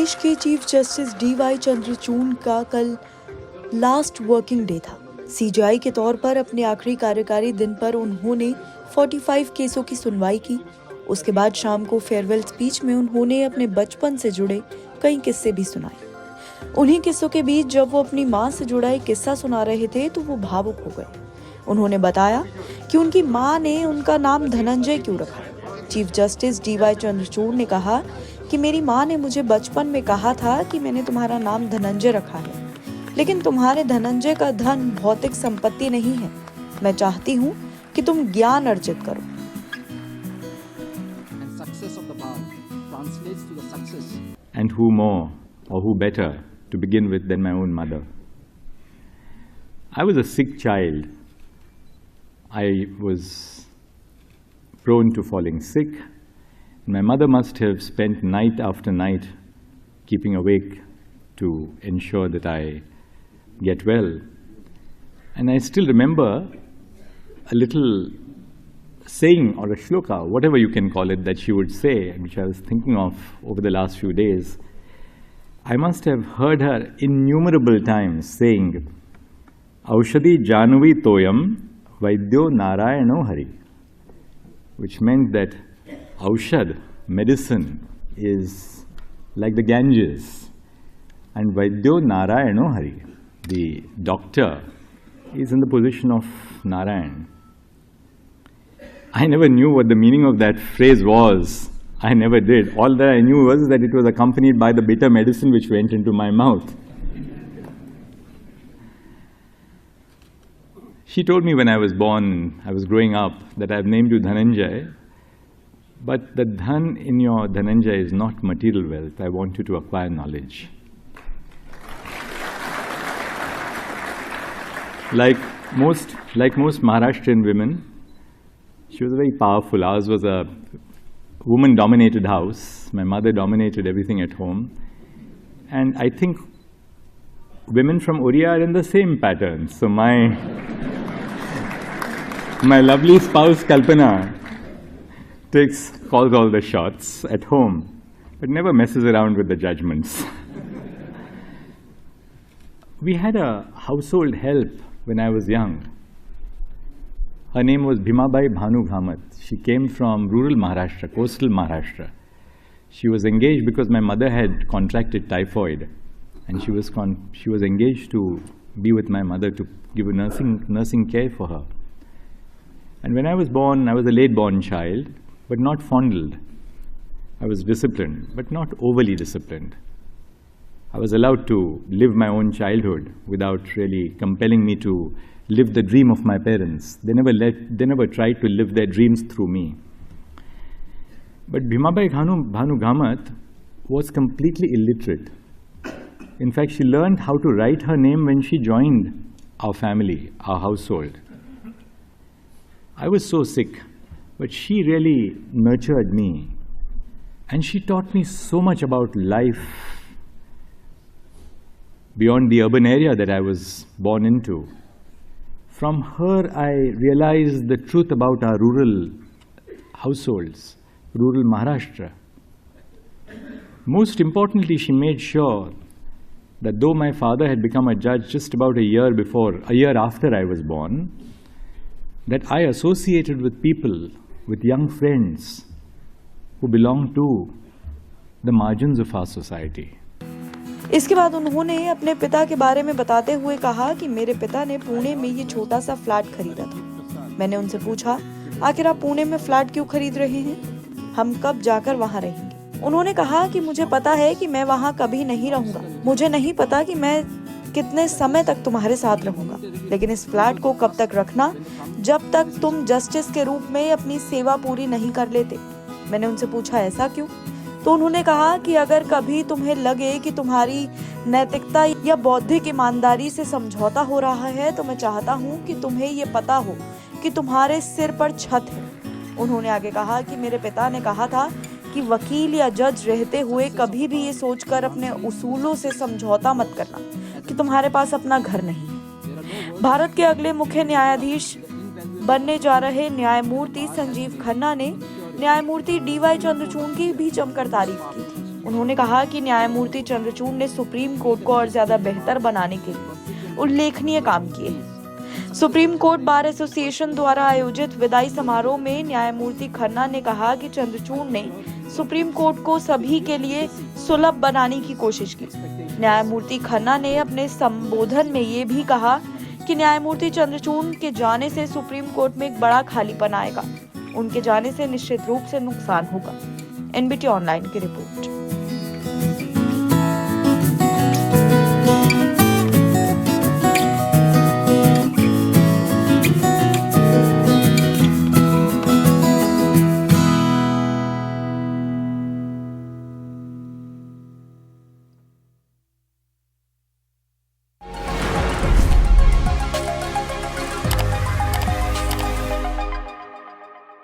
देश के chief justice DY Chandrachud का कल लास्ट वर्किंग डे था। CJI के तौर पर अपने आखिरी कार्यकारी दिन पर उन्होंने 45 केसों की सुनवाई की। उसके बाद शाम को फेयरवेल स्पीच में उन्होंने अपने बचपन से जुड़े कई किस्से भी सुनाए। उन्हीं किस्सों के बीच जब वो अपनी माँ से जुड़ा एक किस्सा सुना रहे थे तो वो भावुक हो गए। उन्होंने बताया कि उनकी माँ ने उनका नाम धनंजय क्यों रखा। चीफ जस्टिस DY चंद्रचूड़ ने कहा कि मेरी माँ ने मुझे बचपन में कहा था कि मैंने तुम्हारा नाम धनंजय रखा है, लेकिन तुम्हारे धनंजय का धन भौतिक संपत्ति नहीं है। मैं चाहती हूँ कि तुम ज्ञान अर्जित करो। And who more or who better to begin with than my own mother? I was a sick child. I was prone to falling sick. My mother must have spent night after night keeping awake to ensure that I get well. And I still remember a little saying or a shloka, whatever you can call it, that she would say, which I was thinking of over the last few days. I must have heard her innumerable times saying, Aushadhi Janvi Toyam Vaidyo Narayano Hari, which meant that Aushad, medicine, is like the Ganges, and Vaidyo Narayano Hari, the doctor, is in the position of Narayan. I never knew what the meaning of that phrase was. I never did. All that I knew was that it was accompanied by the bitter medicine which went into my mouth. She told me when I was born, I was growing up, that I've named you Dhananjay, but the dhan in your Dhananjay is not material wealth. I want you to acquire knowledge. Like most Maharashtrian women, she was very powerful. Ours was a woman-dominated house. My mother dominated everything at home. And I think women from Oriya are in the same pattern. So my lovely spouse, Kalpana, calls all the shots at home, but never messes around with the judgments. We had a household help when I was young. Her name was Bhimabai Bhanu Ghamat. She came from rural Maharashtra, coastal Maharashtra. She was engaged because my mother had contracted typhoid, and she was engaged to be with my mother to give a nursing care for her. And when I was born, I was a late-born child, but not fondled. I was disciplined, but not overly disciplined. I was allowed to live my own childhood without really compelling me to live the dream of my parents. They never tried to live their dreams through me. But Bhimabai Bhanu Ghamat was completely illiterate. In fact, she learned how to write her name when she joined our family, our household. I was so sick, but she really nurtured me. And she taught me so much about life beyond the urban area that I was born into. From her, I realized the truth about our rural households, rural Maharashtra. Most importantly, she made sure that though my father had become a judge just about a year after I was born, that I associated with people, with young friends who belonged to the margins of our society. इसके बाद उन्होंने अपने पिता के बारे में बताते हुए कहा कि मेरे पिता ने पुणे में ये छोटा सा फ्लैट खरीदा था। मैंने उनसे पूछा, आखिर आप पुणे में फ्लैट क्यों खरीद रहे हैं? हम कब जाकर वहाँ रहेंगे? उन्होंने कहा कि मुझे पता है कि मैं वहाँ कभी नहीं रहूंगा। मुझे नहीं पता कि मैं कितने समय तक तुम्हारे साथ रहूंगा, लेकिन इस फ्लैट को कब तक रखना, जब तक तुम जस्टिस के रूप में अपनी सेवा पूरी नहीं कर लेते। मैंने उनसे पूछा, ऐसा क्यों? तो उन्होंने कहा कि अगर कभी तुम्हें लगे कि तुम्हारी नैतिकता या बौद्धिक ईमानदारी से समझौता हो रहा है, तो मैं चाहता हूँ कि तुम्हें ये पता हो कि तुम्हारे सिर पर छत है। उन्होंने आगे कहा कि मेरे पिता ने कहा था कि वकील या जज रहते हुए कभी भी ये सोचकर अपने उसूलों से समझौता मत करना कि तुम्हारे पास अपना घर नहीं है। भारत के अगले मुख्य न्यायाधीश बनने जा रहे न्यायमूर्ति संजीव खन्ना ने न्यायमूर्ति DY चंद्रचूड़ की भी जमकर तारीफ की थी। उन्होंने कहा कि न्यायमूर्ति चंद्रचूड़ ने सुप्रीम कोर्ट को और ज्यादा बेहतर बनाने के लिए उल्लेखनीय काम किए हैं। सुप्रीम कोर्ट बार एसोसिएशन द्वारा आयोजित विदाई समारोह में न्यायमूर्ति खन्ना ने कहा कि चंद्रचूड़ ने सुप्रीम कोर्ट को सभी के लिए सुलभ बनाने की कोशिश की। न्यायमूर्ति खन्ना ने अपने संबोधन में ये भी कहा कि न्यायमूर्ति चंद्रचूड़ के जाने से सुप्रीम कोर्ट में एक बड़ा खालीपन आएगा। उनके जाने से निश्चित रूप से नुकसान होगा। NBT ऑनलाइन की रिपोर्ट।